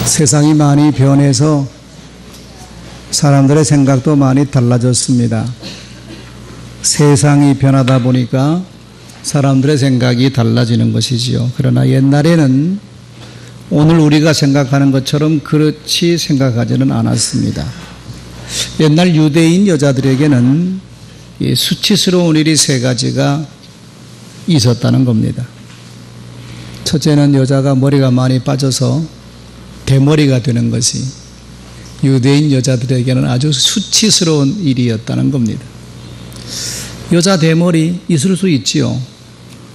세상이 많이 변해서 사람들의 생각도 많이 달라졌습니다. 세상이 변하다 보니까 사람들의 생각이 달라지는 것이지요. 그러나 옛날에는 오늘 우리가 생각하는 것처럼 그렇지 생각하지는 않았습니다. 옛날 유대인 여자들에게는 수치스러운 일이 세 가지가 있었다는 겁니다. 첫째는 여자가 머리가 많이 빠져서 대머리가 되는 것이 유대인 여자들에게는 아주 수치스러운 일이었다는 겁니다. 여자 대머리 있을 수 있지요.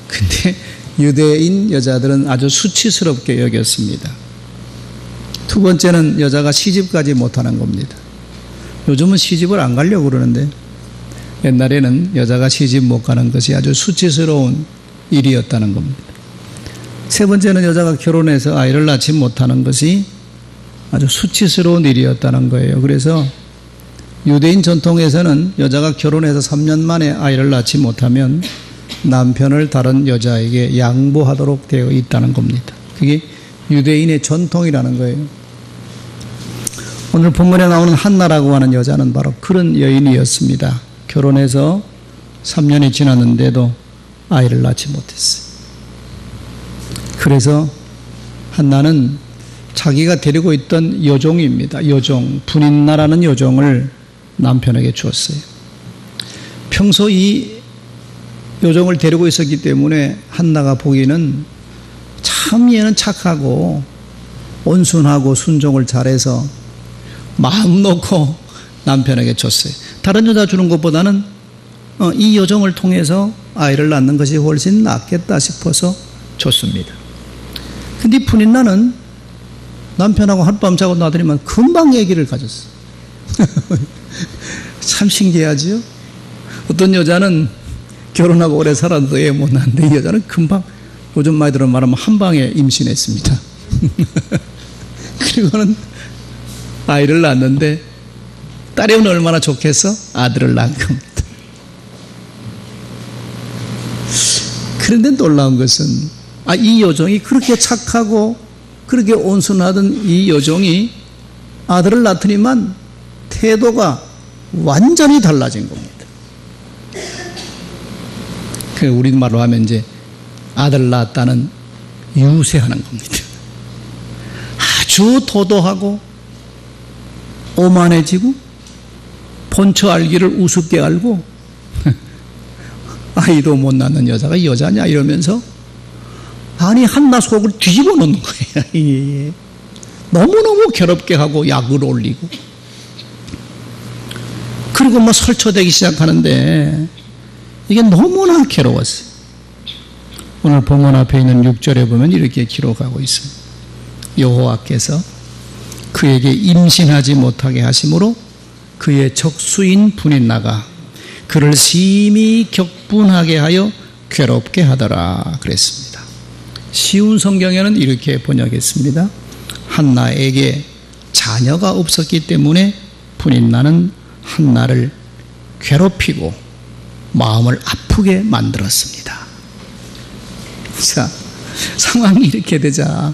근데 유대인 여자들은 아주 수치스럽게 여겼습니다. 두 번째는 여자가 시집가지 못하는 겁니다. 요즘은 시집을 안 가려고 그러는데 옛날에는 여자가 시집 못 가는 것이 아주 수치스러운 일이었다는 겁니다. 세 번째는 여자가 결혼해서 아이를 낳지 못하는 것이 아주 수치스러운 일이었다는 거예요. 그래서 유대인 전통에서는 여자가 결혼해서 3년 만에 아이를 낳지 못하면 남편을 다른 여자에게 양보하도록 되어 있다는 겁니다. 그게 유대인의 전통이라는 거예요. 오늘 본문에 나오는 한나라고 하는 여자는 바로 그런 여인이었습니다. 결혼해서 3년이 지났는데도 아이를 낳지 못했어요. 그래서 한나는 자기가 데리고 있던 여종입니다. 여종, 분인나라는 여종을 남편에게 주었어요. 평소 이 여종을 데리고 있었기 때문에 한나가 보기에는 참 얘는 착하고 온순하고 순종을 잘해서 마음 놓고 남편에게 줬어요. 다른 여자 주는 것보다는 이 여종을 통해서 아이를 낳는 것이 훨씬 낫겠다 싶어서 줬습니다. 근데 분인나는 남편하고 하룻밤 자고 나더니만 금방 얘기를 가졌어. 참 신기하지요? 어떤 여자는 결혼하고 오래 살아도 애 못 낳는데 이 여자는 금방, 요즘 많이 들은 말하면 한 방에 임신했습니다. 그리고는 아이를 낳았는데 딸이 오면 얼마나 좋겠어? 아들을 낳은 겁니다. 그런데 놀라운 것은 이 여종이 그렇게 착하고 그렇게 온순하던 이 여종이 아들을 낳더니만 태도가 완전히 달라진 겁니다. 그 우리말로 하면 이제 아들 낳았다는 유세하는 겁니다. 아주 도도하고 오만해지고 본처 알기를 우습게 알고 아이도 못 낳는 여자가 여자냐 이러면서 아니 한나 속을 뒤집어 놓는 거예요. 너무너무 괴롭게 하고 약을 올리고 그리고 뭐 설쳐대기 시작하는데 이게 너무나 괴로웠어요. 오늘 본문 앞에 있는 6절에 보면 이렇게 기록하고 있어요. 여호와께서 그에게 임신하지 못하게 하심으로 그의 적수인 분인나가 그를 심히 격분하게 하여 괴롭게 하더라 그랬습니다. 쉬운 성경에는 이렇게 번역했습니다. 한나에게 자녀가 없었기 때문에 분인나는 한나를 괴롭히고 마음을 아프게 만들었습니다. 자, 상황이 이렇게 되자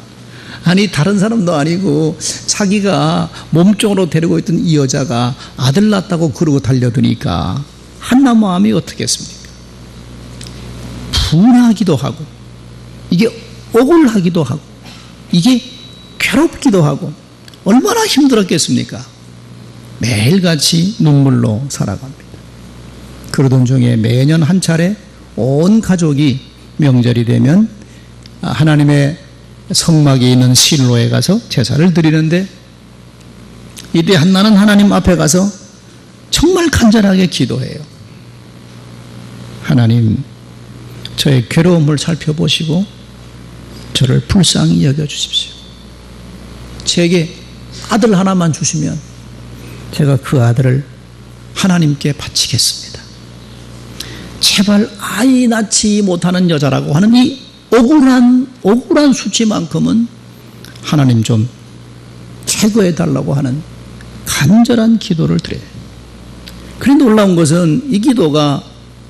아니 다른 사람도 아니고 자기가 몸종으로 데리고 있던 이 여자가 아들 낳았다고 그러고 달려드니까 한나 마음이 어떻겠습니까? 분하기도 하고 이게 억울하기도 하고 이게 괴롭기도 하고 얼마나 힘들었겠습니까? 매일같이 눈물로 살아갑니다. 그러던 중에 매년 한 차례 온 가족이 명절이 되면 하나님의 성막에 있는 실로에 가서 제사를 드리는데 이때 한나는 하나님 앞에 가서 정말 간절하게 기도해요. 하나님, 저의 괴로움을 살펴보시고 저를 불쌍히 여겨주십시오. 제게 아들 하나만 주시면 제가 그 아들을 하나님께 바치겠습니다. 제발 아이 낳지 못하는 여자라고 하는 이 억울한 수치만큼은 하나님 좀 제거해달라고 하는 간절한 기도를 드려요. 그런데 놀라운 것은 이 기도가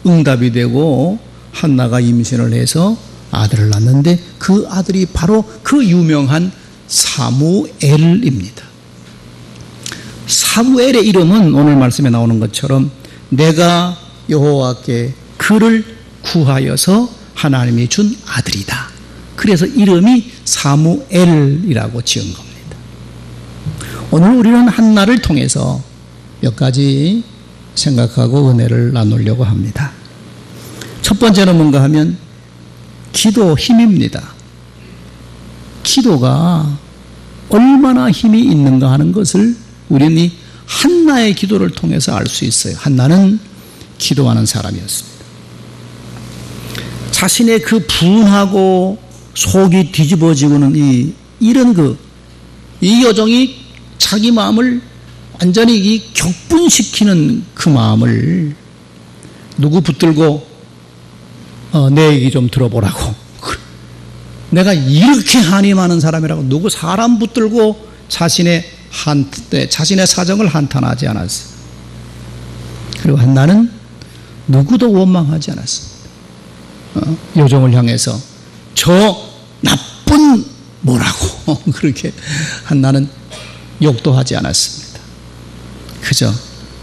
응답이 되고 한나가 임신을 해서 아들을 낳는데 그 아들이 바로 그 유명한 사무엘입니다. 사무엘의 이름은 오늘 말씀에 나오는 것처럼 내가 여호와께 그를 구하여서 하나님이 준 아들이다. 그래서 이름이 사무엘이라고 지은 겁니다. 오늘 우리는 한나를 통해서 몇 가지 생각하고 은혜를 나누려고 합니다. 첫 번째는 뭔가 하면 기도 힘입니다. 기도가 얼마나 힘이 있는가 하는 것을 우리는 이 한나의 기도를 통해서 알 수 있어요. 한나는 기도하는 사람이었습니다. 자신의 그 분하고 속이 뒤집어지고는 이런 이 여종이 자기 마음을 완전히 이 격분시키는 그 마음을 누구 붙들고 내 얘기 좀 들어보라고. 내가 이렇게 한이 많은 사람이라고 누구 사람 붙들고 자신의 사정을 한탄하지 않았어요. 그리고 한나는 누구도 원망하지 않았습니다. 여종을 향해서 저 나쁜 뭐라고 그렇게 한나는 욕도 하지 않았습니다. 그저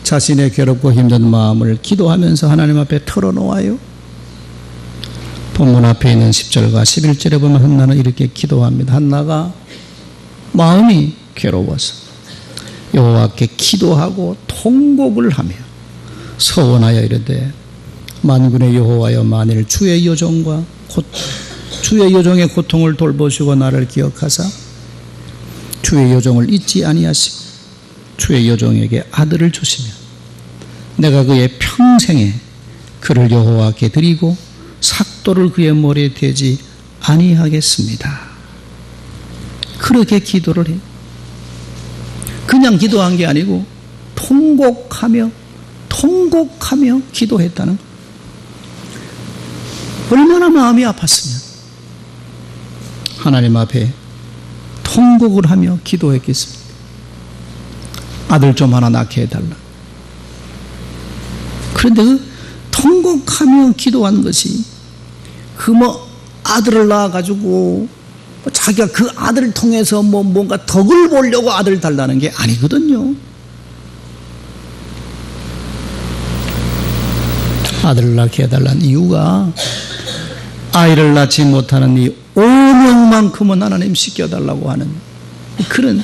자신의 괴롭고 힘든 마음을 기도하면서 하나님 앞에 털어놓아요. 본문 앞에 있는 10절과 11절에 보면 한나는 이렇게 기도합니다. 한나가 마음이 괴로워서 여호와께 기도하고 통곡을 하며 서원하여 이르되 만군의 여호와여 만일 주의 여종의 고통을 돌보시고 나를 기억하사 주의 여종을 잊지 아니하시고 주의 여종에게 아들을 주시면 내가 그의 평생에 그를 여호와께 드리고 삭도를 그의 머리에 대지 아니하겠습니다. 그렇게 기도를 해요. 그냥 기도한 게 아니고 통곡하며 기도했다는 거예요. 얼마나 마음이 아팠으면 하나님 앞에 통곡을 하며 기도했겠습니까? 아들 좀 하나 낳게 해달라. 그런데 그 통곡하며 기도한 것이 아들을 낳아가지고 자기가 그 아들을 통해서 뭔가 덕을 보려고 아들을 달라는 게 아니거든요. 아들을 낳게 해달라는 이유가 아이를 낳지 못하는 이 오명만큼은 하나님 시켜달라고 하는 그런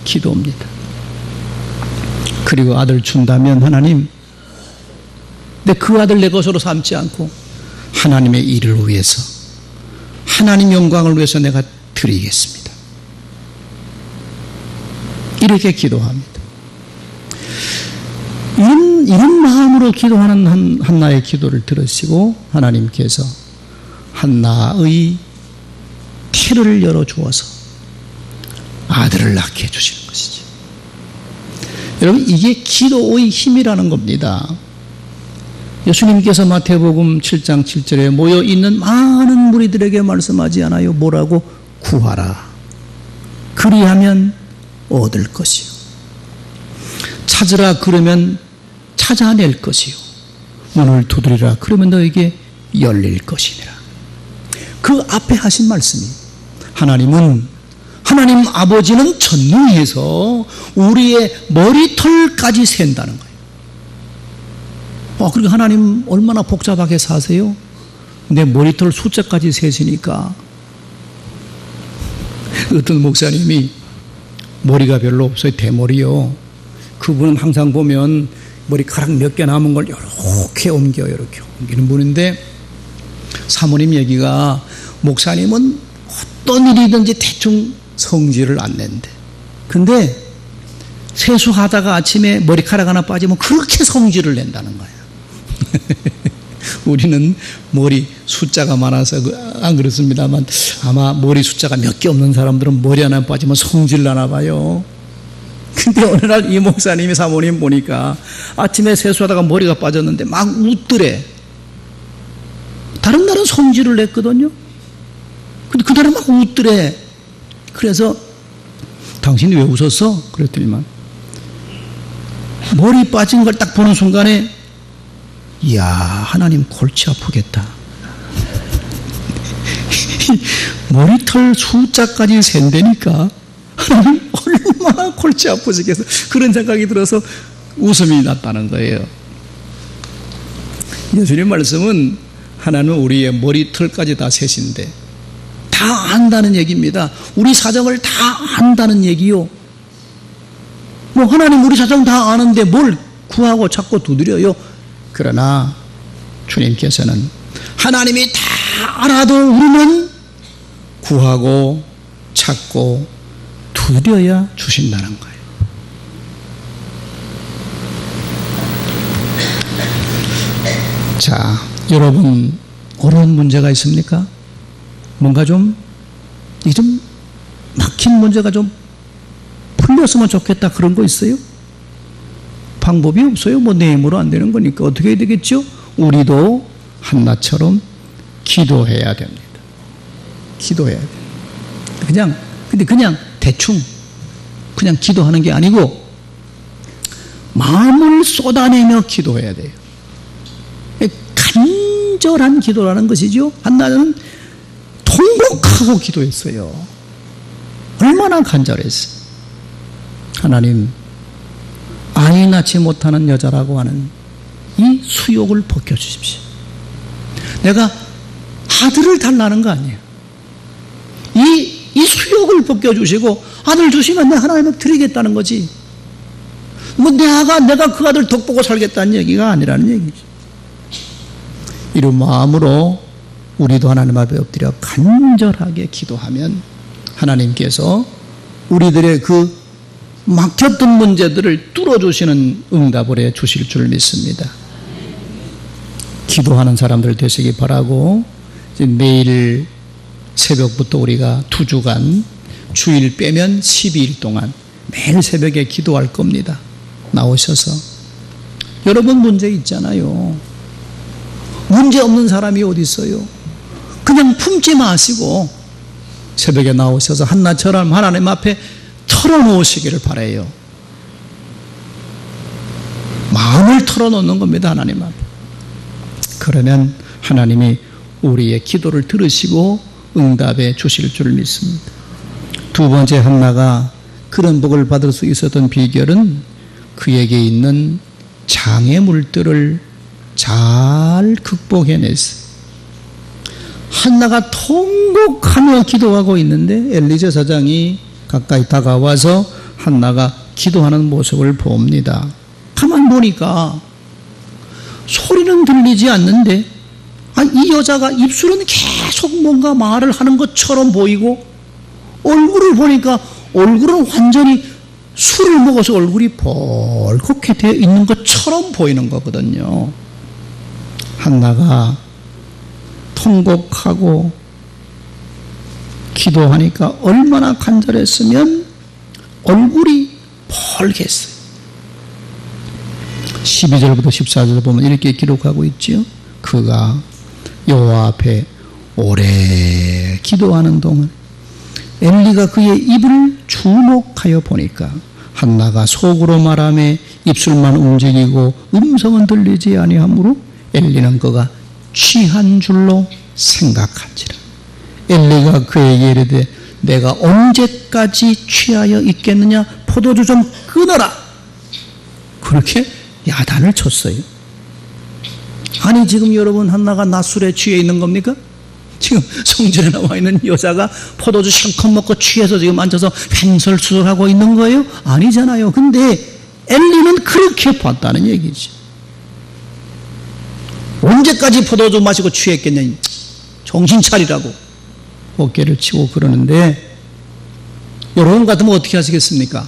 기도입니다. 그리고 아들 준다면 하나님, 근데 그 아들 내 것으로 삼지 않고 하나님의 일을 위해서, 하나님 영광을 위해서 내가 드리겠습니다. 이렇게 기도합니다. 이런 마음으로 기도하는 한나의 기도를 들으시고 하나님께서 한나의 태를 열어주어서 아들을 낳게 해주시는 것이죠. 여러분, 이게 기도의 힘이라는 겁니다. 예수님께서 마태복음 7장 7절에 모여있는 많은 무리들에게 말씀하지 않아요? 뭐라고? 구하라. 그리하면 얻을 것이요. 찾으라 그러면 찾아낼 것이요. 문을 두드리라 그러면 너에게 열릴 것이니라. 그 앞에 하신 말씀이 하나님 아버지는 전능해서 우리의 머리털까지 센다는 거예요. 그리고 하나님 얼마나 복잡하게 사세요? 내 머리털 숫자까지 세시니까. 어떤 목사님이 머리가 별로 없어요. 대머리요. 그분은 항상 보면 머리카락 몇 개 남은 걸 이렇게 옮기는 분인데, 사모님 얘기가 목사님은 어떤 일이든지 대충 성질을 안 낸대. 근데 세수하다가 아침에 머리카락 하나 빠지면 그렇게 성질을 낸다는 거예요. 우리는 머리 숫자가 많아서 안 그렇습니다만 아마 머리 숫자가 몇 개 없는 사람들은 머리 하나 빠지면 성질 나나 봐요. 근데 어느 날 이 목사님이 사모님 보니까 아침에 세수하다가 머리가 빠졌는데 막 웃더래. 다른 날은 성질을 냈거든요. 근데 그날은 막 웃더래. 그래서 당신이 왜 웃었어? 그랬더니만 머리 빠진 걸 딱 보는 순간에 이야, 하나님 골치 아프겠다. 머리털 숫자까지 센다니까 하나님 얼마나 골치 아프시겠어. 그런 생각이 들어서 웃음이 났다는 거예요. 예수님 말씀은 하나님은 우리의 머리털까지 다 세신데 다 안다는 얘기입니다. 우리 사정을 다 안다는 얘기요. 뭐 하나님 우리 사정 다 아는데 뭘 구하고 찾고 두드려요. 그러나 주님께서는 하나님이 다 알아도 우리는 구하고 찾고 두드려야 주신다는 거예요. 자, 여러분 어려운 문제가 있습니까? 뭔가 좀 막힌 문제가 좀 풀렸으면 좋겠다 그런 거 있어요? 방법이 없어요. 뭐 내 힘으로 안 되는 거니까 어떻게 해야 되겠죠? 우리도 한나처럼 기도해야 됩니다. 기도해야 돼요. 근데 그냥 대충 그냥 기도하는 게 아니고 마음을 쏟아내며 기도해야 돼요. 간절한 기도라는 것이죠. 한나는 통곡하고 기도했어요. 얼마나 간절했어요. 하나님, 아이 낳지 못하는 여자라고 하는 이 수욕을 벗겨주십시오. 내가 아들을 달라는 거 아니에요. 이 수욕을 벗겨주시고 아들 주시면 내가 하나님께 드리겠다는 거지. 뭐 내가 그 아들 덕보고 살겠다는 얘기가 아니라는 얘기죠. 이런 마음으로 우리도 하나님 앞에 엎드려 간절하게 기도하면 하나님께서 우리들의 그 막혔던 문제들을 뚫어주시는 응답을 해 주실 줄 믿습니다. 기도하는 사람들 되시기 바라고 이제 매일 새벽부터 우리가 2주간 주일 빼면 12일 동안 매일 새벽에 기도할 겁니다. 나오셔서 여러분 문제 있잖아요. 문제 없는 사람이 어디 있어요? 그냥 품지 마시고 새벽에 나오셔서 한나처럼 하나님 앞에 털어놓으시기를 바라요. 마음을 털어놓는 겁니다. 하나님 앞에. 그러면 하나님이 우리의 기도를 들으시고 응답해 주실 줄 믿습니다. 두 번째 한나가 그런 복을 받을 수 있었던 비결은 그에게 있는 장애물들을 잘 극복해냈어요. 한나가 통곡하며 기도하고 있는데 엘리 제사장이 가까이 다가와서 한나가 기도하는 모습을 봅니다. 가만 보니까 소리는 들리지 않는데 이 여자가 입술은 계속 뭔가 말을 하는 것처럼 보이고 얼굴을 보니까 얼굴은 완전히 술을 먹어서 얼굴이 벌겋게 되어 있는 것처럼 보이는 거거든요. 한나가 통곡하고 기도하니까 얼마나 간절했으면 얼굴이 벌겋어요. 12절부터 14절 보면 이렇게 기록하고 있죠. 그가 여호와 앞에 오래 기도하는 동안 엘리가 그의 입을 주목하여 보니까 한나가 속으로 말하며 입술만 움직이고 음성은 들리지 아니하므로 엘리는 그가 취한 줄로 생각한지라. 엘리가 그에게 이르되 내가 언제까지 취하여 있겠느냐? 포도주 좀 끊어라. 그렇게 야단을 쳤어요. 아니 지금 여러분 한나가 낮술에 취해 있는 겁니까? 지금 성전에 나와 있는 여자가 포도주 실컷 먹고 취해서 지금 앉아서 횡설수설하고 있는 거예요? 아니잖아요. 근데 엘리는 그렇게 봤다는 얘기죠. 언제까지 포도주 마시고 취했겠냐? 정신 차리라고 어깨를 치고 그러는데 여러분 같으면 어떻게 하시겠습니까?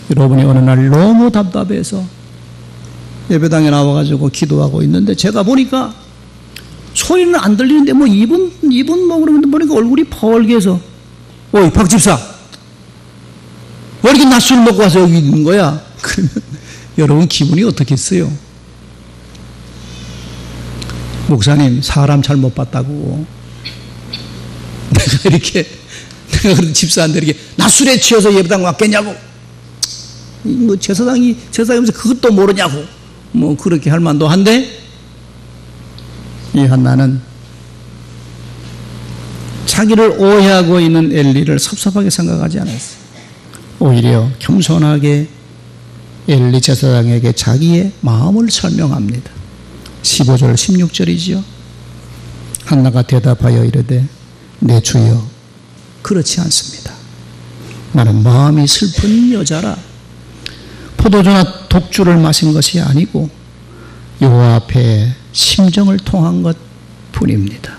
여러분이 어느 날 너무 답답해서 예배당에 나와가지고 기도하고 있는데 제가 보니까 소리는 안 들리는데 뭐 입은 뭐 그러는데 보니까 얼굴이 벌게서 어이 박 집사 왜 이렇게 낮술 먹고 와서 여기 있는 거야? 그러면 여러분 기분이 어떻겠어요? 목사님 사람 잘못 봤다고 내가 그래도 집사한테 이렇게 낮술에 취해서 예배당 왔겠냐고 뭐 제사장이면서 그것도 모르냐고 뭐 그렇게 할 만도 한데 이 한나는 자기를 오해하고 있는 엘리를 섭섭하게 생각하지 않았어요. 오히려 겸손하게 엘리 제사장에게 자기의 마음을 설명합니다. 15절 16절이지요. 한나가 대답하여 이르되 내 주여 그렇지 않습니다. 나는 마음이 슬픈 여자라 포도주나 독주를 마신 것이 아니고 여호와 앞에 심정을 통한 것 뿐입니다.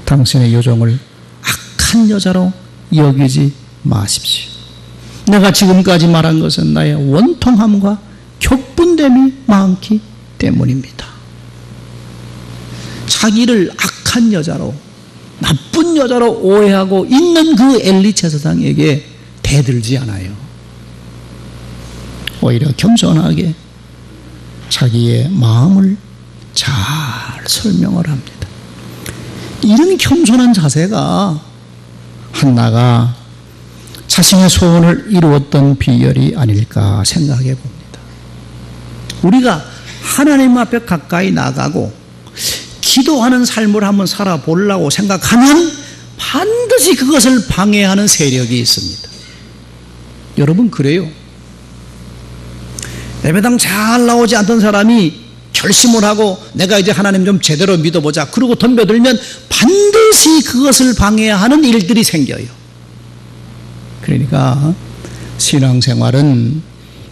당신의 요정을 악한 여자로 여기지 마십시오. 내가 지금까지 말한 것은 나의 원통함과 격분됨이 많기 때문입니다. 자기를 악한 여자로, 나쁜 여자로 오해하고 있는 그 엘리 제사장에게 대들지 않아요. 오히려 겸손하게 자기의 마음을 잘 설명을 합니다. 이런 겸손한 자세가 한나가 자신의 소원을 이루었던 비결이 아닐까 생각해 봅니다. 우리가 하나님 앞에 가까이 나가고 기도하는 삶을 한번 살아보려고 생각하면 반드시 그것을 방해하는 세력이 있습니다. 여러분 그래요. 예배당 잘 나오지 않던 사람이 결심을 하고 내가 이제 하나님 좀 제대로 믿어보자 그러고 덤벼들면 반드시 그것을 방해하는 일들이 생겨요. 그러니까 신앙생활은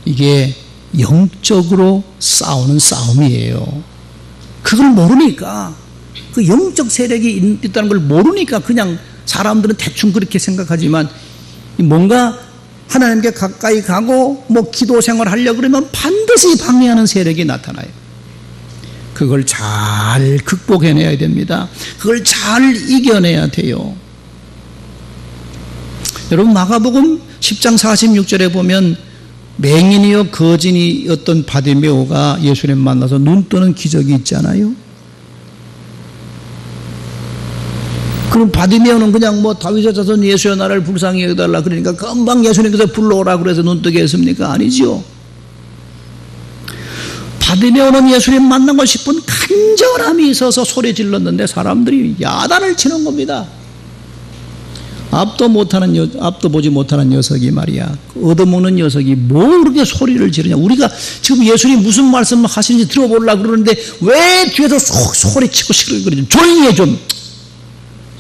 이게 영적으로 싸우는 싸움이에요. 그걸 모르니까, 그 영적 세력이 있다는 걸 모르니까 그냥 사람들은 대충 그렇게 생각하지만 뭔가 하나님께 가까이 가고 뭐 기도 생활 하려고 그러면 반드시 방해하는 세력이 나타나요. 그걸 잘 극복해내야 됩니다. 그걸 잘 이겨내야 돼요. 여러분 마가복음 10장 46절에 보면 맹인이요 거진이었던 바디메오가 예수님 만나서 눈 뜨는 기적이 있잖아요. 그럼 바디메오는 그냥 뭐 다윗의 자손 예수의 나라를 불쌍히 여겨달라 그러니까 금방 예수님께서 불러오라 그래서 눈 뜨게 했습니까? 아니죠. 바디메오는 예수님 만나고 싶은 간절함이 있어서 소리 질렀는데 사람들이 야단을 치는 겁니다. 앞도 보지 못하는 녀석이 말이야. 얻어먹는 녀석이 뭐 그렇게 소리를 지르냐. 우리가 지금 예수님 무슨 말씀 하시는지 들어보려고 그러는데 왜 뒤에서 소리치고 시끌거리죠. 조용히 해 좀.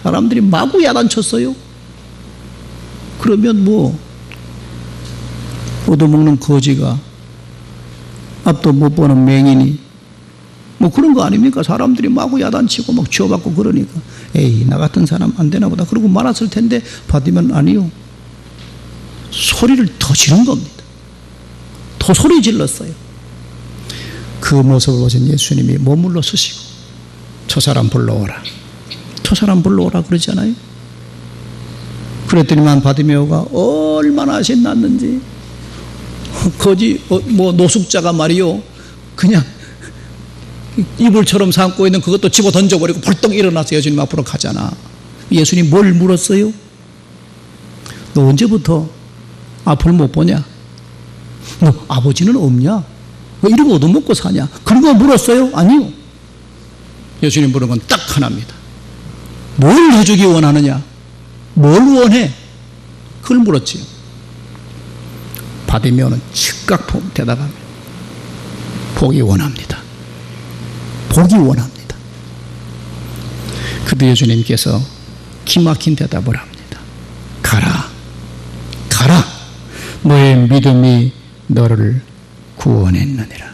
사람들이 마구 야단쳤어요. 그러면 뭐 얻어먹는 거지가 앞도 못 보는 맹인이 뭐 그런 거 아닙니까? 사람들이 마구 야단치고 막 쥐어받고 그러니까 에이 나 같은 사람 안 되나 보다 그러고 말았을 텐데 받으면 아니요. 소리를 더 지른 겁니다. 더 소리 질렀어요. 그 모습을 보신 예수님이 머물러 서시고 저 사람 불러오라. 저 사람 불러오라 그러잖아요. 그랬더니만 바디메오가 얼마나 신났는지 거지 뭐 노숙자가 말이요 그냥 이불처럼 삼고 있는 그것도 집어 던져버리고 벌떡 일어나서 예수님 앞으로 가잖아. 예수님 뭘 물었어요? 너 언제부터 앞을 못 보냐? 너 아버지는 없냐? 왜 이러고 얻어먹고 사냐? 그런 거 물었어요? 아니요. 예수님 물은 건 딱 하나입니다. 뭘 해주기 원하느냐? 뭘 원해? 그걸 물었지요. 바디메오는 즉각 대답합니다. 보기 원합니다. 보기 원합니다. 그때 예수님께서 기막힌 대답을 합니다. 가라. 가라. 너의 믿음이 너를 구원했느니라.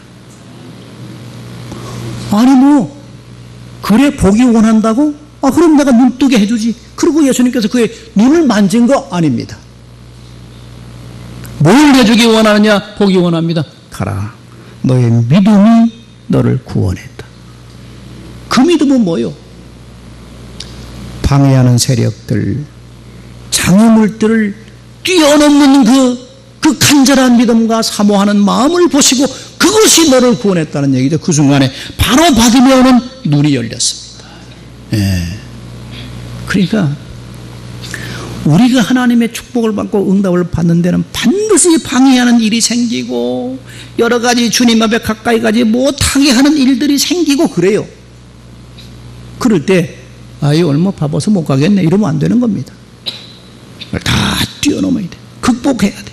아니 뭐 그래 보기 원한다고? 아 그럼 내가 눈 뜨게 해주지. 그리고 예수님께서 그의 눈을 만진 거 아닙니다. 뭘 해주기 원하느냐? 보기 원합니다. 가라. 너의 믿음이 너를 구원했다. 그 믿음은 뭐요? 방해하는 세력들, 장애물들을 뛰어넘는 그 간절한 믿음과 사모하는 마음을 보시고 그것이 너를 구원했다는 얘기죠. 그 순간에 바로 바디메오는 눈이 열렸습니다. 예. 그러니까 우리가 하나님의 축복을 받고 응답을 받는 데는 반드시 방해하는 일이 생기고 여러 가지 주님 앞에 가까이 가지 못하게 하는 일들이 생기고 그래요. 그럴 때 아이 얼마 바빠서 못 가겠네 이러면 안 되는 겁니다. 다 뛰어넘어야 돼. 극복해야 돼.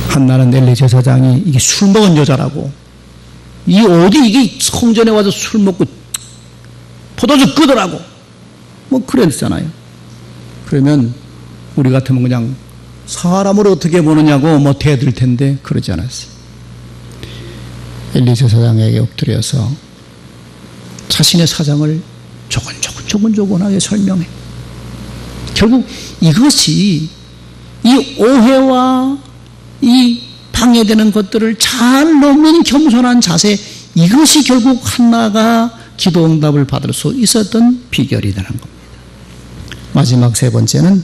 한나는 엘리 제사장이 이게 술 먹은 여자라고 이 어디 이게 성전에 와서 술 먹고 포도주 끄더라고 뭐 그랬잖아요. 그러면 우리 같으면 그냥 사람을 어떻게 보느냐고 뭐 대들 텐데 그러지 않았어요. 엘리 제사장에게 엎드려서 자신의 사정을 조곤조곤하게 설명해. 결국 이것이 이 오해와 이 방해되는 것들을 잘 넘는 겸손한 자세, 이것이 결국 한나가 기도 응답을 받을 수 있었던 비결이라는 겁니다. 마지막 세 번째는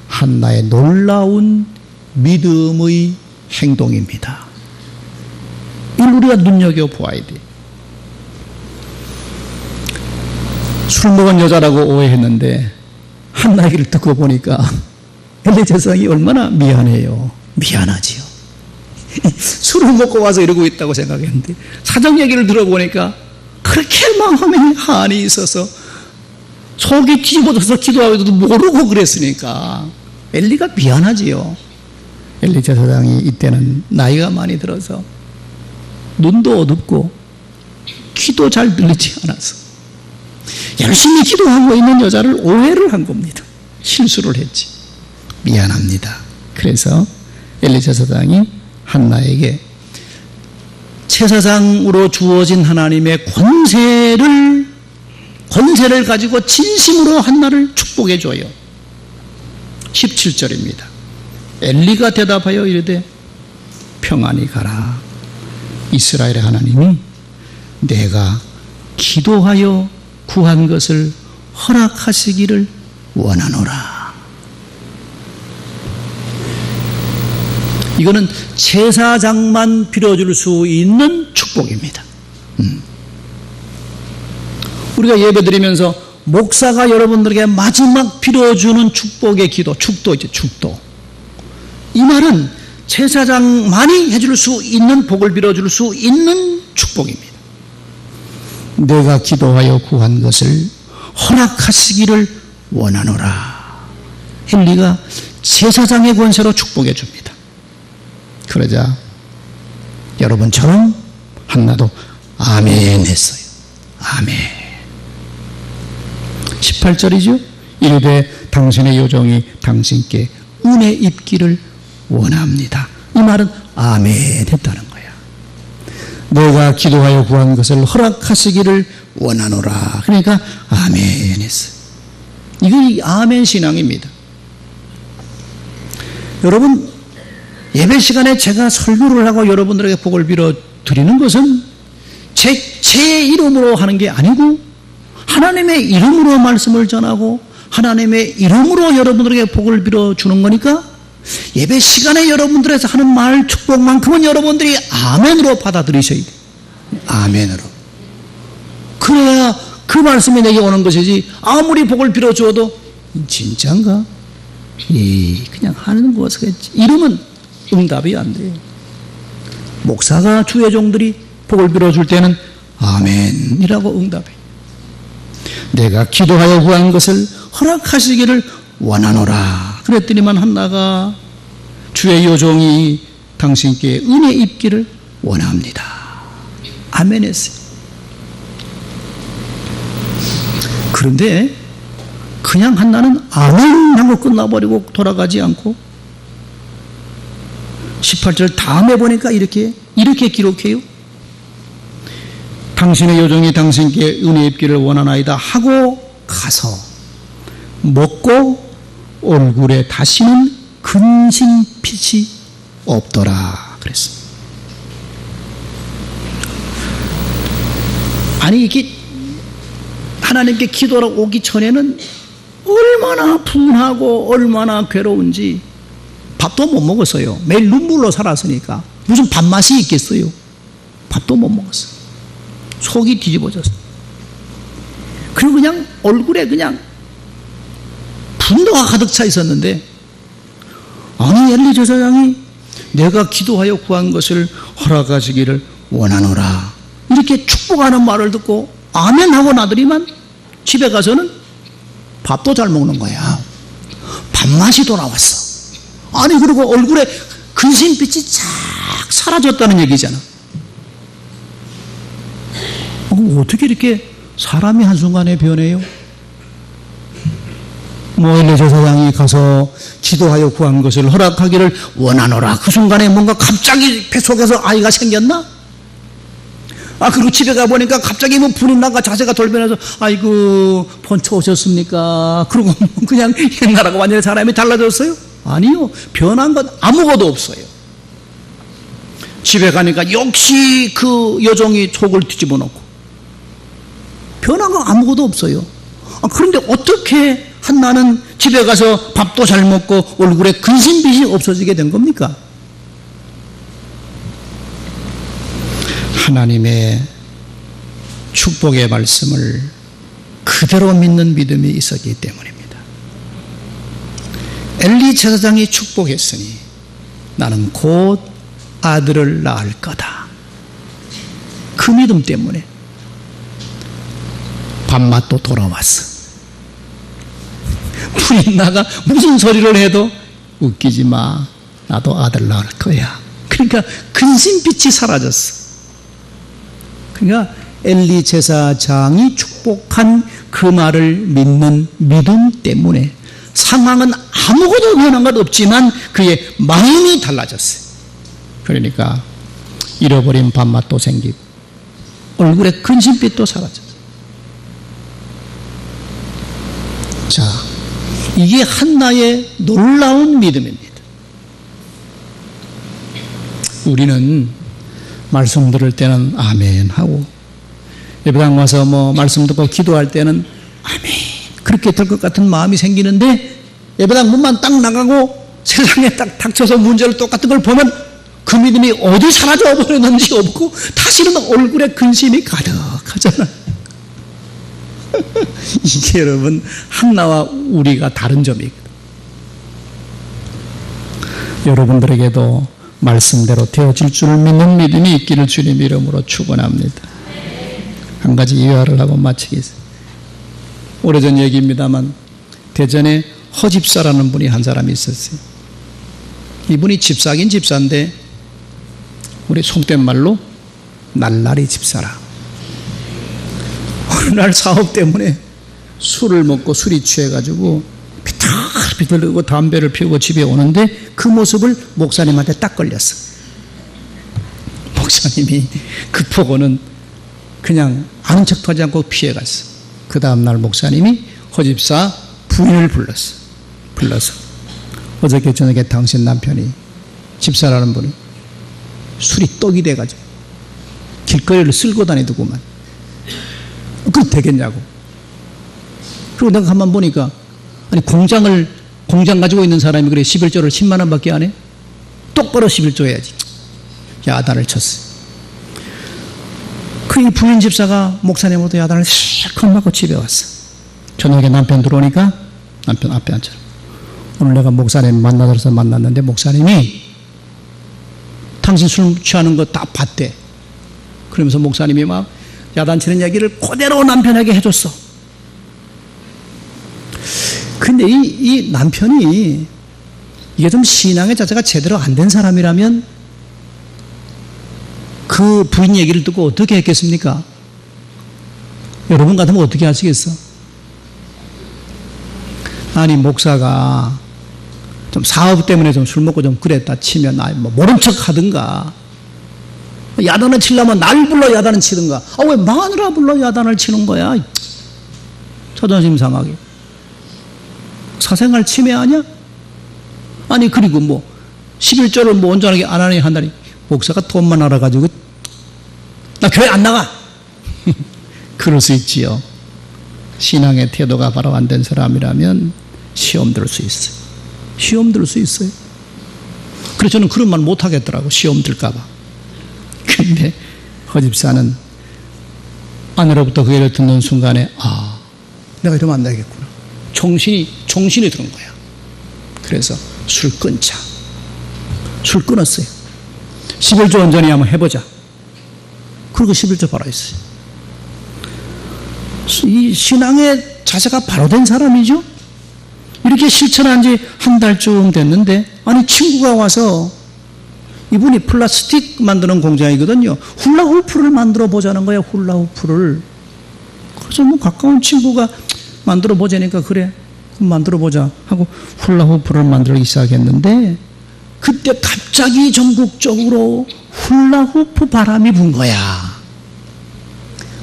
한나의 놀라운 믿음의 행동입니다. 이걸 우리가 눈여겨보아야 돼요. 술 먹은 여자라고 오해했는데 한나 얘기를 듣고 보니까 엘리 제사장이 얼마나 미안해요. 미안하지요. 술을 먹고 와서 이러고 있다고 생각했는데 사정 얘기를 들어보니까 그렇게 마음에 한이 있어서 속이 뒤집어져서 기도하고도 모르고 그랬으니까 엘리가 미안하지요. 엘리 제사장이 이때는 나이가 많이 들어서 눈도 어둡고 귀도 잘 들리지 않아서 열심히 기도하고 있는 여자를 오해를 한 겁니다. 실수를 했지. 미안합니다. 그래서 엘리 제사장이 한나에게 제사장으로 주어진 하나님의 권세를 가지고 진심으로 한나를 축복해 줘요. 17절입니다. 엘리가 대답하여 이르되 평안히 가라. 이스라엘의 하나님이 내가 기도하여 구한 것을 허락하시기를 원하노라. 이거는 제사장만 빌어줄 수 있는 축복입니다. 우리가 예배 드리면서 목사가 여러분들에게 마지막 빌어주는 축복의 기도, 축도이죠, 축도. 이 말은 제사장만이 해줄 수 있는 복을 빌어줄 수 있는 축복입니다. 내가 기도하여 구한 것을 허락하시기를 원하노라. 엘리가 제사장의 권세로 축복해 줍니다. 그러자 여러분처럼 한나도 아멘 했어요. 아멘. 18절이죠. 이르되 당신의 요정이 당신께 은혜 입기를 원합니다. 이 말은 아멘 했다는 거야. 내가 기도하여 구한 것을 허락하시기를 원하노라. 그러니까 아멘 했어요. 이게 아멘 신앙입니다. 여러분, 예배 시간에 제가 설교를 하고 여러분들에게 복을 빌어 드리는 것은 제 이름으로 하는 게 아니고 하나님의 이름으로 말씀을 전하고 하나님의 이름으로 여러분들에게 복을 빌어 주는 거니까 예배 시간에 여러분들에서 하는 말 축복만큼은 여러분들이 아멘으로 받아들이셔야 돼요. 아멘으로. 그래야 그 말씀이 내게 오는 것이지 아무리 복을 빌어 주어도 진짠가? 그냥 하는 것이겠지. 이러면 응답이 안 돼요. 목사가 주의 종들이 복을 빌어줄 때는 아멘이라고 응답해. 내가 기도하여 구한 것을 허락하시기를 원하노라. 그랬더니만 한나가 주의 요종이 당신께 은혜 입기를 원합니다. 아멘 했어요. 그런데 그냥 한나는 아멘 하고 끝나버리고 돌아가지 않고 18절 다음에 보니까 이렇게 기록해요. 당신의 요정이 당신께 은혜 입기를 원하나이다 하고 가서 먹고 얼굴에 다시는 근심 빛이 없더라 그랬습니다. 아니 이게 하나님께 기도하러 오기 전에는 얼마나 분하고 얼마나 괴로운지 밥도 못 먹었어요. 매일 눈물로 살았으니까 무슨 밥맛이 있겠어요. 밥도 못 먹었어요. 속이 뒤집어졌어요. 그리고 그냥 얼굴에 그냥 분노가 가득 차 있었는데 아니 엘리 제사장이 내가 기도하여 구한 것을 허락하시기를 원하노라 이렇게 축복하는 말을 듣고 아멘 하고 나더니만 집에 가서는 밥도 잘 먹는 거야. 밥맛이 돌아왔어. 아니, 그리고 얼굴에 근심빛이 쫙 사라졌다는 얘기잖아. 어떻게 이렇게 사람이 한순간에 변해요? 엘리 제사장이 가서 기도하여 구한 것을 허락하기를 원하노라. 그 순간에 뭔가 갑자기 뱃속에서 아이가 생겼나? 그리고 집에 가보니까 갑자기 불이 나가 자세가 돌변해서 아이고 본처 오셨습니까? 그러고 그냥 옛날하고 완전히 사람이 달라졌어요? 아니요. 변한 건 아무것도 없어요. 집에 가니까 역시 그 여종이 속을 뒤집어 놓고 변한 건 아무것도 없어요. 그런데 어떻게 한나는 집에 가서 밥도 잘 먹고 얼굴에 근심빛이 없어지게 된 겁니까? 하나님의 축복의 말씀을 그대로 믿는 믿음이 있었기 때문입니다. 엘리 제사장이 축복했으니 나는 곧 아들을 낳을 거다. 그 믿음 때문에 밥맛도 돌아왔어. 불이 나가 무슨 소리를 해도 웃기지 마. 나도 아들 낳을 거야. 그러니까 근심빛이 사라졌어. 그러니까 엘리 제사장이 축복한 그 말을 믿는 믿음 때문에 상황은 아무것도 변한 것 없지만 그의 마음이 달라졌어요. 그러니까 잃어버린 밥맛도 생기고 얼굴에 근심빛도 사라졌어요. 자, 이게 한나의 놀라운 믿음입니다. 우리는 말씀 들을 때는 아멘 하고 예배당 와서 말씀 듣고 기도할 때는 아멘 그렇게 될 것 같은 마음이 생기는데 예배당 문만 딱 나가고 세상에 딱 닥쳐서 문제를 똑같은 걸 보면 그 믿음이 어디 사라져 버렸는지 없고 다시는 얼굴에 근심이 가득하잖아. 이게 여러분 한나와 우리가 다른 점이거든. 여러분들에게도 말씀대로 되어질 줄을 믿는 믿음이 있기를 주님 이름으로 축원합니다. 한 가지 이화를 하고 마치겠습니다. 오래전 얘기입니다만 대전에 허집사라는 분이 한 사람이 있었어요. 이분이 집사긴 집사인데 우리 속된 말로 날라리 집사라. 어느 날 사업 때문에 술을 먹고 술이 취해가지고 비틀비틀거리고 담배를 피우고 집에 오는데 그 모습을 목사님한테 딱 걸렸어. 목사님이 급하고는 그냥 아는 척도 하지 않고 피해갔어. 그 다음날 목사님이 허집사 부인을 불러서 어저께 저녁에 당신 남편이 집사라는 분이 술이 떡이 돼가지고 길거리를 쓸고 다니더구만. 그거 되겠냐고. 그리고 내가 가만 보니까 아니 공장 가지고 있는 사람이 그래 11조를 10만 원밖에 안 해? 똑바로 11조 해야지. 야단을 쳤어. 그 부인 집사가 목사님으로부터 야단을 실컷 맞고 집에 왔어. 저녁에 남편 들어오니까 남편 앞에 앉아. 오늘 내가 목사님 만나서 만났는데 목사님이 당신 술 취하는 거 다 봤대. 그러면서 목사님이 막 야단치는 얘기를 그대로 남편에게 해줬어. 근데 이 남편이 이게 좀 신앙의 자세가 제대로 안 된 사람이라면 그 부인 얘기를 듣고 어떻게 했겠습니까? 여러분 같으면 어떻게 하시겠어? 아니 목사가 좀 사업 때문에 좀 술 먹고 좀 그랬다 치면 모른 척 하든가 야단을 치려면 날 불러 야단을 치든가 왜 마누라 불러 야단을 치는 거야? 자존심 상하게 사생활 침해하냐? 아니 그리고 11조를 온전하게 안 하니 한다니 목사가 돈만 알아가지고 나 교회 안 나가 그럴 수 있지요. 신앙의 태도가 바로 안 된 사람이라면 시험 들 수 있어요. 시험 들 수 있어요. 그래서 저는 그런 말 못 하겠더라고. 시험 들까 봐. 근데 허집사는 아내로부터 그 얘기를 듣는 순간에 내가 이러면 안 되겠구나. 정신이 드는 거야. 그래서 술 끊자. 술 끊었어요. 11조 온전히 한번 해보자. 그리고 11조 바로 했어요. 이 신앙의 자세가 바로 된 사람이죠. 이렇게 실천한 지 한 달쯤 됐는데, 아니 친구가 와서, 이분이 플라스틱 만드는 공장이거든요. 훌라후프를 만들어 보자는 거예요. 훌라후프를. 그래서 뭐 가까운 친구가 만들어 보자니까, 그래 그럼 만들어 보자 하고 훌라후프를 만들기 시작했는데, 그때 갑자기 전국적으로 훌라후프 바람이 분 거야.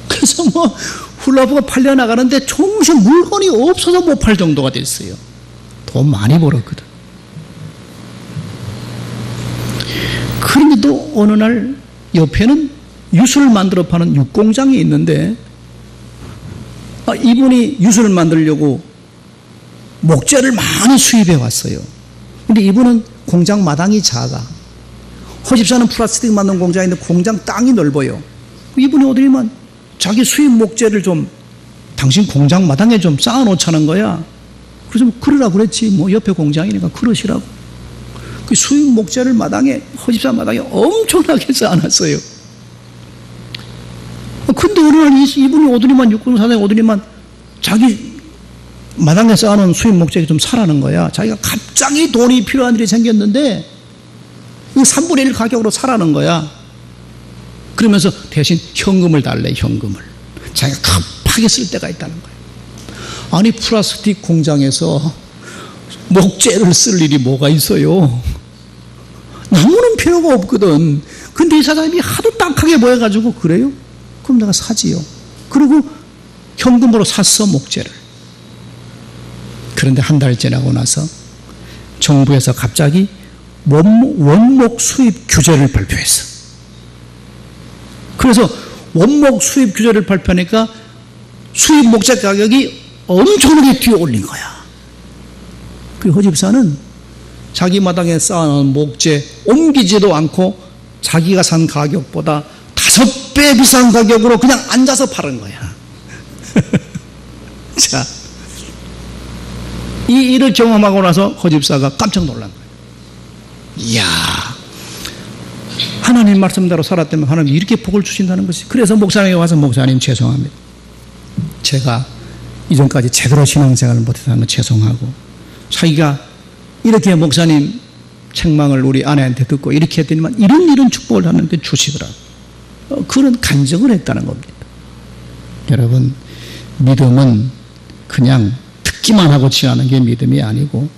그래서 뭐 훌라후프가 팔려 나가는데 조금씩 물건이 없어서 못 팔 정도가 됐어요. 돈 많이 벌었거든. 그런데도 어느 날 옆에는 유수를 만들어 파는 육공장이 있는데, 이분이 유수를 만들려고 목재를 많이 수입해 왔어요. 근데 이분은 공장 마당이 작아. 허 집사는 플라스틱 만드는 공장인데 공장 땅이 넓어요. 이분이 어디만 자기 수입 목재를 좀 당신 공장 마당에 좀 쌓아 놓자는 거야. 그래서 그러라 그랬지. 뭐 옆에 공장이니까 그러시라고. 그 수입 목재를 마당에, 허 집사 마당에 엄청나게 쌓아놨어요. 근데 어느 날 이분이 오더니만, 육군 사장이 오더니만 자기 마당에 쌓아놓은 수입 목재가 좀 사라는 거야. 자기가 갑자기 돈이 필요한 일이 생겼는데, 이 3분의 1 가격으로 사라는 거야. 그러면서 대신 현금을 달래, 현금을. 자기가 급하게 쓸 때가 있다는 거야. 아니, 플라스틱 공장에서 목재를 쓸 일이 뭐가 있어요? 나무는 필요가 없거든. 근데 이 사장님이 하도 딱하게 보여가지고, 그래요? 그럼 내가 사지요. 그리고 현금으로 샀어, 목재를. 그런데 한 달 지나고 나서 정부에서 갑자기 원목 수입 규제를 발표했어. 그래서 원목 수입 규제를 발표하니까 수입 목재 가격이 엄청나게 뛰어 올린 거야. 그 허집사는 자기 마당에 쌓아놓은 목재 옮기지도 않고 자기가 산 가격보다 5배 비싼 가격으로 그냥 앉아서 파는 거야. 자, 이 일을 경험하고 나서 허집사가 깜짝 놀란 거예요. 이야, 하나님 말씀대로 살았다면 하나님 이렇게 복을 주신다는 것이. 그래서 목사님에 와서, 목사님 죄송합니다. 제가 이전까지 제대로 신앙생활을 못했다는 거 죄송하고, 자기가 이렇게 목사님 책망을 우리 아내한테 듣고 이렇게 했더니만 이런 축복을 하나님께 주시더라. 그런 간증을 했다는 겁니다. 여러분, 믿음은 그냥 듣기만 하고 지나는 게 믿음이 아니고,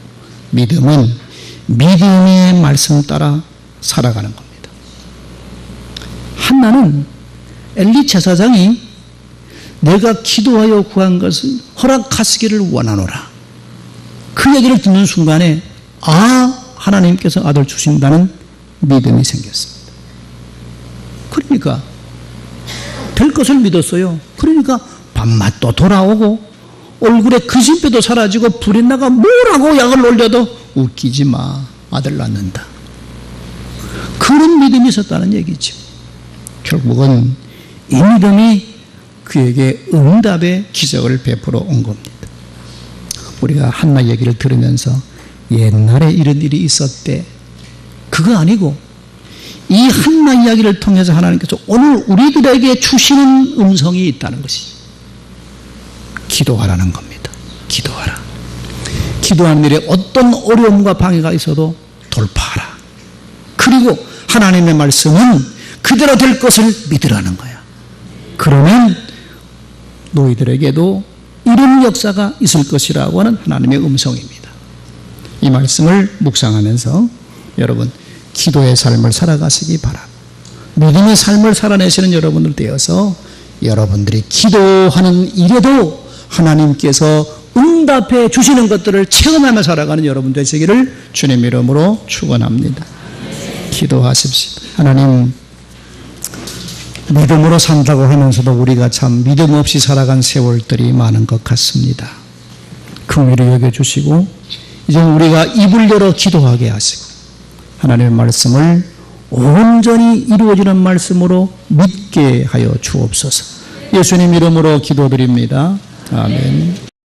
믿음은 믿음의 말씀 따라 살아가는 겁니다. 한나는 엘리 제사장이 내가 기도하여 구한 것을 허락하시기를 원하노라, 그 얘기를 듣는 순간에 하나님께서 아들 주신다는 믿음이 생겼습니다. 그러니까 될 것을 믿었어요. 그러니까 밥맛도 돌아오고 얼굴에 근심배도 사라지고 불이 나가 뭐라고 약을 올려도 웃기지 마, 아들 낳는다. 그런 믿음이 있었다는 얘기죠. 결국은 이 믿음이 그에게 응답의 기적을 베풀어 온 겁니다. 우리가 한나 얘기를 들으면서 옛날에 이런 일이 있었대, 그거 아니고 이 한나 이야기를 통해서 하나님께서 오늘 우리들에게 주시는 음성이 있다는 것이죠. 기도하라는 겁니다. 기도하라. 기도하는 일에 어떤 어려움과 방해가 있어도 돌파하라. 그리고 하나님의 말씀은 그대로 될 것을 믿으라는 거야. 그러면 너희들에게도 이런 역사가 있을 것이라고 하는 하나님의 음성입니다. 이 말씀을 묵상하면서 여러분, 기도의 삶을 살아가시기 바랍니다. 믿음의 삶을 살아내시는 여러분들 되어서 여러분들이 기도하는 일에도 하나님께서 응답해 주시는 것들을 체험하며 살아가는 여러분 되시기를 주님 이름으로 축원합니다. 기도하십시오. 하나님, 믿음으로 산다고 하면서도 우리가 참 믿음 없이 살아간 세월들이 많은 것 같습니다. 긍휼히 여겨주시고 이제 우리가 입을 열어 기도하게 하시고 하나님의 말씀을 온전히 이루어지는 말씀으로 믿게 하여 주옵소서. 예수님 이름으로 기도드립니다. 아멘.